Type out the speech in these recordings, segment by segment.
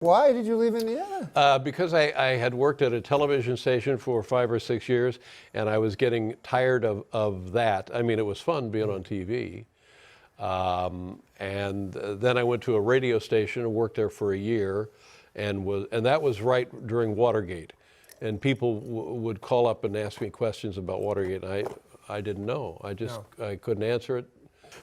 Why did you leave Indiana? Because I had worked at a television station for 5 or 6 years, and I was getting tired of that. I mean, it was fun being on TV. And then I went to a radio station and worked there for a year, and that was right during Watergate. And people would call up and ask me questions about Watergate, and I didn't know. I couldn't answer it.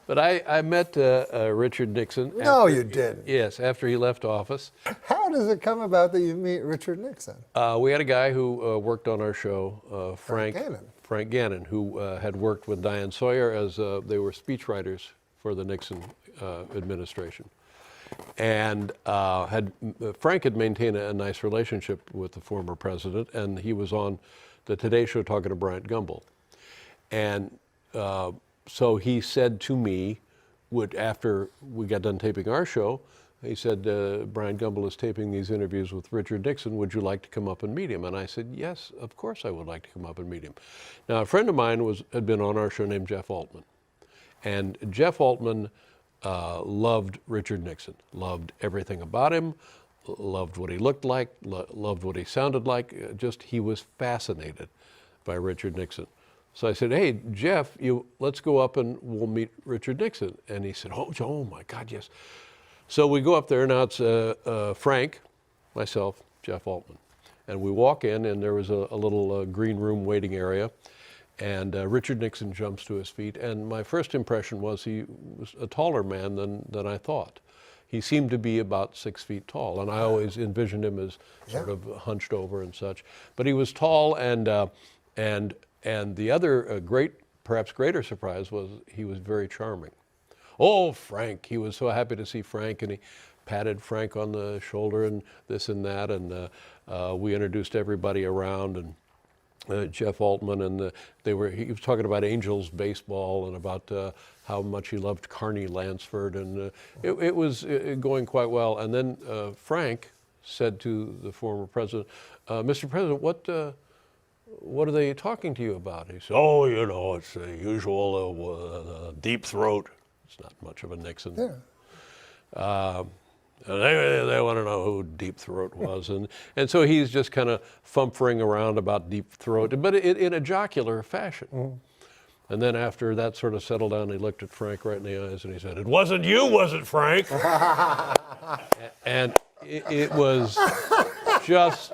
But I met Richard Nixon. No, you didn't. Yes, after he left office. How does it come about that you meet Richard Nixon? We had a guy who worked on our show, Frank Gannon, who had worked with Diane Sawyer as they were speechwriters for the Nixon administration. And Frank had maintained a nice relationship with the former president, and he was on the Today Show talking to Bryant Gumbel. And so he said to me, after we got done taping our show, he said, Bryant Gumbel is taping these interviews with Richard Nixon. Would you like to come up and meet him? And I said, yes, of course I would like to come up and meet him. Now, a friend of mine had been on our show named Jeff Altman. And Jeff Altman loved Richard Nixon, loved everything about him, loved what he looked like, loved what he sounded like. He was fascinated by Richard Nixon. So I said, hey, Jeff, let's go up and we'll meet Richard Nixon. And he said, oh my God, yes. So we go up there. Now it's Frank, myself, Jeff Altman. And we walk in, and there was a little green room waiting area. And Richard Nixon jumps to his feet. And my first impression was he was a taller man than I thought. He seemed to be about 6 feet tall. And I always envisioned him as sort of hunched over and such. But he was tall, and the other perhaps greater surprise was he was very charming. Oh, Frank, he was so happy to see Frank, and he patted Frank on the shoulder and this and that, and we introduced everybody around, and Jeff Altman, and he was talking about Angels baseball and about how much he loved Carney Lansford, and it was going quite well. And then Frank said to the former president, Mr. President, what are they talking to you about? He said, oh, it's the usual deep throat. It's not much of a Nixon. Yeah. They want to know who Deep Throat was. And so he's just kind of fumphering around about Deep Throat, but in a jocular fashion. Mm. And then after that sort of settled down, he looked at Frank right in the eyes and he said, it wasn't you, was it, Frank? And it was just...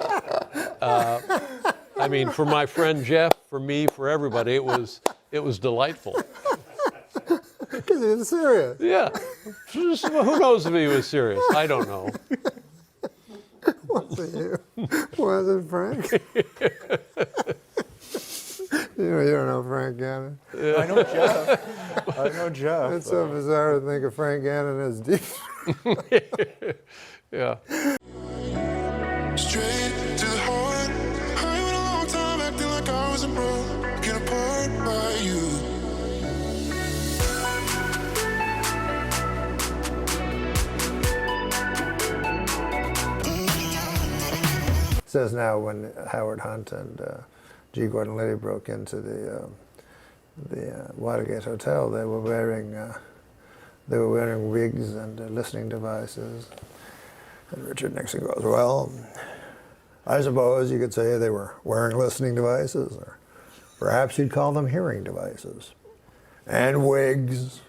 I mean, for my friend Jeff, for me, for everybody, it was delightful. Because he was serious. Yeah. Who knows if he was serious? I don't know. Was it you? Was it Frank? You don't know Frank Gannon. Yeah. I know Jeff. It's so bizarre to think of Frank Gannon as deep. Yeah. Straight to the heart. I went a long time acting like I wasn't broken apart by you. It says now when Howard Hunt and G. Gordon Liddy broke into the Watergate Hotel, they were wearing wigs and listening devices. And Richard Nixon goes, well, I suppose you could say they were wearing listening devices, or perhaps you'd call them hearing devices. And wigs.